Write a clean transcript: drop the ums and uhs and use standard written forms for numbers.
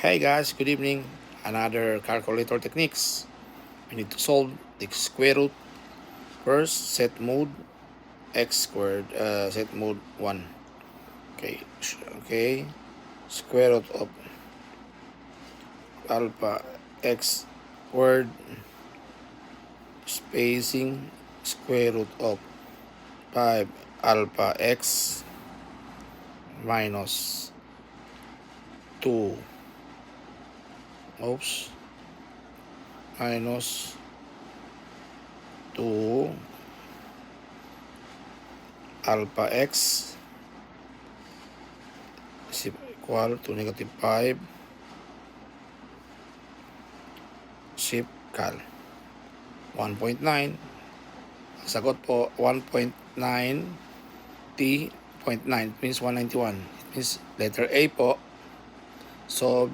Hey guys, good evening. Another calculator techniques. We need to solve the square root. First, set mode x squared, set mode 1. Okay. Square root of alpha x squared spacing square root of 5 alpha x minus 2 minus 2 alpha x is equal to negative 5 shift cal 1.9. Ang sagot po 1.9 t 0.9 means 191. It means letter A po. So